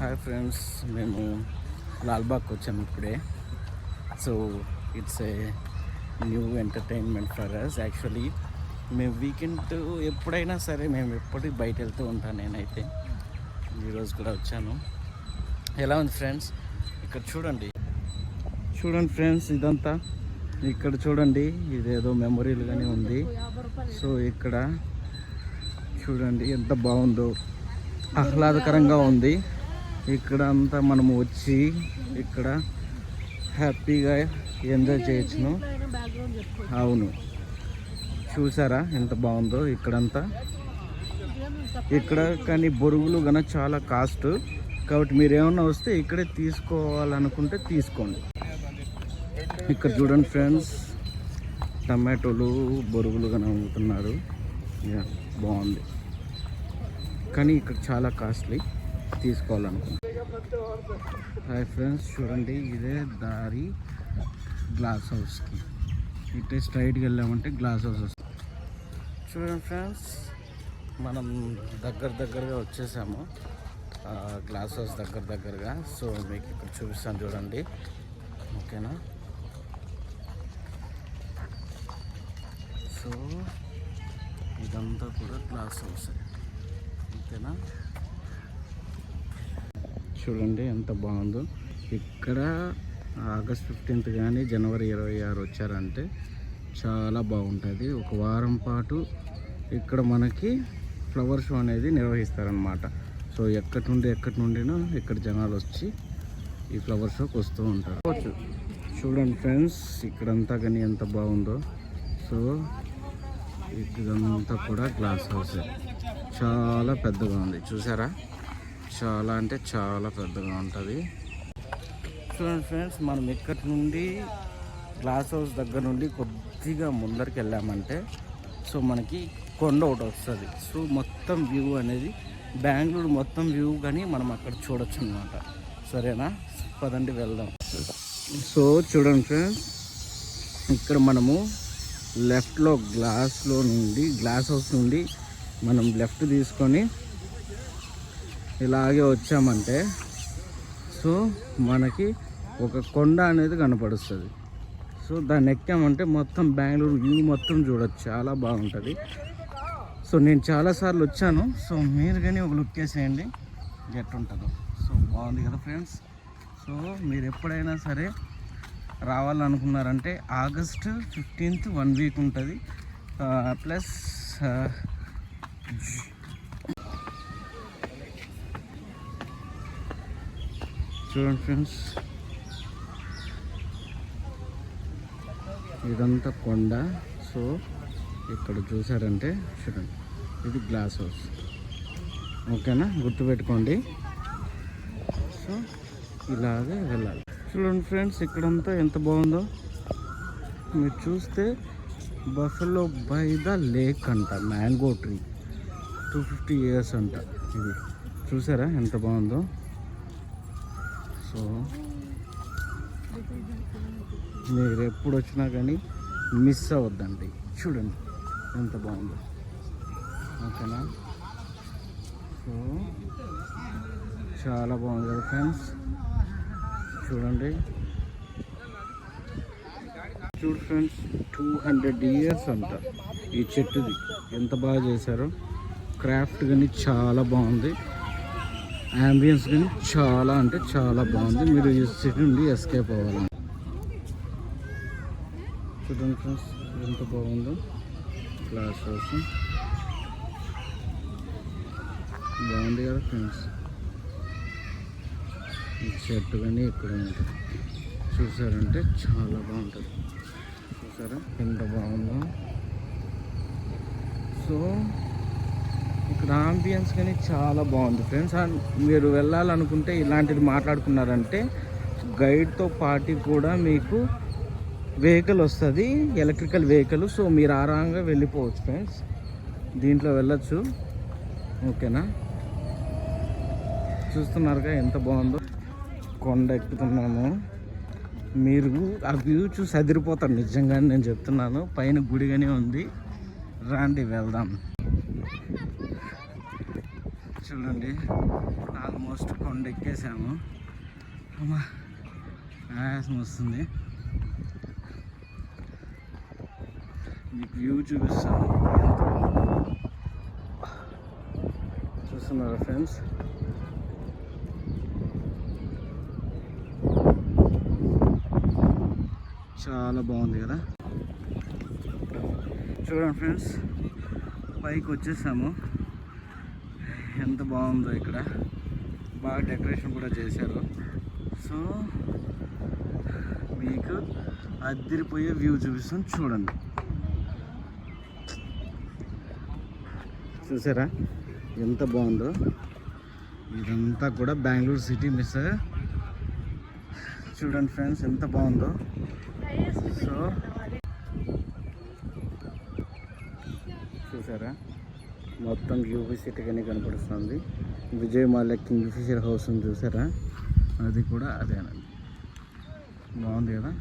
Hi friends, మేము లాల్బాగ్కి వచ్చాము ఇప్పుడే. So it's a new entertainment for us. Actually మేము వీకెండ్ ఎప్పుడైనా సరే మేము ఎప్పటికీ బయట వెళ్తూ ఉంటాను. నేనైతే ఈరోజు కూడా వచ్చాను. ఎలా ఉంది ఫ్రెండ్స్? ఇక్కడ చూడండి ఫ్రెండ్స్, ఇదంతా ఇక్కడ చూడండి, ఇదేదో మెమొరీలుగానే ఉంది. సో ఇక్కడ చూడండి ఎంత బాగుందో, ఆహ్లాదకరంగా ఉంది. ఇక్కడ అంతా మనము వచ్చి ఇక్కడ హ్యాపీగా ఎంజాయ్ చేయొచ్చును. అవును, చూసారా ఎంత బాగుందో ఇక్కడంతా. ఇక్కడ కానీ బొరుగులు కన్నా చాలా కాస్ట్, కాబట్టి మీరు ఏమన్నా వస్తే ఇక్కడే తీసుకోవాలనుకుంటే తీసుకోండి. ఇక్కడ చూడండి ఫ్రెండ్స్, టమాటోలు బొరుగులు కానీ అమ్ముతున్నారు. బాగుంది, కానీ ఇక్కడ చాలా కాస్ట్లీ తీసుకోవాలనుకుంటున్నాను. హాయ్ ఫ్రెండ్స్, చూడండి ఇదే దారి గ్లాస్ హౌస్కి. ఇటే స్ట్రైట్కి వెళ్ళామంటే గ్లాస్ హౌస్ వస్తుంది. చూడండి ఫ్రెండ్స్, మనం దగ్గరగా వచ్చేసాము గ్లాస్ హౌస్ దగ్గరగా. సో మీకు ఇక్కడ చూపిస్తాను చూడండి, ఓకేనా? సో ఇదంతా కూడా గ్లాస్ హౌస్, ఓకేనా? చూడండి ఎంత బాగుందో. ఇక్కడ ఆగస్ట్ 15th కానీ జనవరి 26 వచ్చారంటే చాలా బాగుంటుంది. ఒక వారం పాటు ఇక్కడ మనకి ఫ్లవర్ షో అనేది నిర్వహిస్తారనమాట. సో ఎక్కడి నుండినో ఇక్కడ జనాలు వచ్చి ఈ ఫ్లవర్ షోకి వస్తూ ఉంటారు. చూడండి ఫ్రెండ్స్, ఇక్కడంతా కానీ ఎంత బాగుందో. సో ఇదంతా కూడా గ్లాస్ హౌస్, చాలా పెద్దగా ఉంది. చూసారా? చాలా అంటే చాలా పెద్దగా ఉంటుంది. చూడండి ఫ్రెండ్స్, మనం ఇక్కడి నుండి గ్లాస్ హౌస్ దగ్గర నుండి కొద్దిగా ముందరికి వెళ్ళామంటే సో మనకి కొండ ఒకటి వస్తుంది. సో మొత్తం వ్యూ అనేది బెంగళూరు మొత్తం వ్యూ కానీ మనం అక్కడ చూడొచ్చు అనమాట. సరేనా? పదండి వెళ్దాం. సో చూడండి ఫ్రెండ్స్, ఇక్కడ మనము లెఫ్ట్లో గ్లాస్ హౌస్ నుండి మనం లెఫ్ట్ తీసుకొని ఇలాగే వచ్చామంటే సో మనకి ఒక కొండ అనేది కనపడుస్తుంది. సో దాన్ని ఎక్కామంటే మొత్తం బెంగళూరు వ్యూ మొత్తం చూడొచ్చు, చాలా బాగుంటుంది. సో నేను చాలాసార్లు వచ్చాను. సో మీరు కానీ ఒక లుక్ వేసేయండి ఎట్టుంటుందో. సో బాగుంది కదా ఫ్రెండ్స్? సో మీరు ఎప్పుడైనా సరే రావాలనుకున్నారంటే ఆగస్ట్ 15th 1 వీక్ ఉంటుంది. ప్లస్ చూడండి ఫ్రెండ్స్, ఇదంతా కొండ. సో ఇక్కడ చూసారంటే చూడండి, ఇది గ్లాస్ హౌస్, ఓకేనా? గుర్తుపెట్టుకోండి. సో ఇలాగే వెళ్ళాలి. చూడండి ఫ్రెండ్స్, ఇక్కడంతా ఎంత బాగుందో. మీరు చూస్తే బఫెలో బై ద లేక్ అంట, మ్యాంగో ట్రీ, 250 years అంట ఇది. చూసారా ఎంత బాగుందో? సో మీరు ఎప్పుడు వచ్చినా కానీ మిస్ అవ్వద్దండి. చూడండి ఎంత బాగుందో, ఓకేనా? సో చాలా బాగుంది కదా ఫ్రెండ్స్? చూడండి ఫ్రెండ్స్, 200 years అంట ఈ చెట్టుది. ఎంత బాగా చేశారో, క్రాఫ్ట్ కానీ చాలా బాగుంది, యాంబియన్స్ కానీ చాలా అంటే చాలా బాగుంది. మీరు ఈ సిటీ నుండి ఎస్కేప్ అవ్వాలి. చూడండి ఫ్రెండ్స్ ఎంత బాగుందో గ్లాస్ హౌస్, బాగుంది కదా ఫ్రెండ్స్? ఈ చెట్టు కానీ ఇక్కడ ఉంటుంది, చూసారంటే చాలా బాగుంటుంది. చూసారా ఎంత బాగుందో? సో ఇక్కడ ఆంబియన్స్ కానీ చాలా బాగుంది ఫ్రెండ్స్. మీరు వెళ్ళాలనుకుంటే ఇలాంటిది మాట్లాడుకున్నారంటే గైడ్తో పాటు కూడా మీకు వెహికల్ వస్తుంది, ఎలక్ట్రికల్ వెహికల్. సో మీరు ఆరాంగా వెళ్ళిపోవచ్చు ఫ్రెండ్స్, దీంట్లో వెళ్ళచ్చు, ఓకేనా? చూస్తున్నారుగా ఎంత బాగుందో. కొండ ఎక్కుతున్నాము, మీరు ఆ వ్యూ చూసి అదిరిపోతారు నిజంగానే, నేను చెప్తున్నాను. పైన గుడిగానే ఉంది, రాండి వెళ్దాం. చూడండి, ఆల్మోస్ట్ కొండ ఎక్కేసాము. అమ్మా ఆయాసం వస్తుంది. మీకు వ్యూ చూపిస్తాను. చూస్తున్నారా ఫ్రెండ్స్? చాలా బాగుంది కదా. చూడండి ఫ్రెండ్స్, పైకి వచ్చేసాము. ఎంత బాగుందో ఇక్కడ, బాగా డెకరేషన్ కూడా చేశారు. సో మీకు అదిరిపోయే వ్యూ చూపిస్తాను, చూడండి. చూసారా ఎంత బాగుందో? ఇదంతా కూడా బెంగళూరు సిటీ మిస్. చూడండి ఫ్రెండ్స్ ఎంత బాగుందో. సో చూసారా, మొత్తం యూపీ సిటీగానే కనపడుతుంది. విజయమాల్య కింగ్ ఫిషర్ హౌస్ చూసారా, అది కూడా అదేనండి. బాగుంది కదా.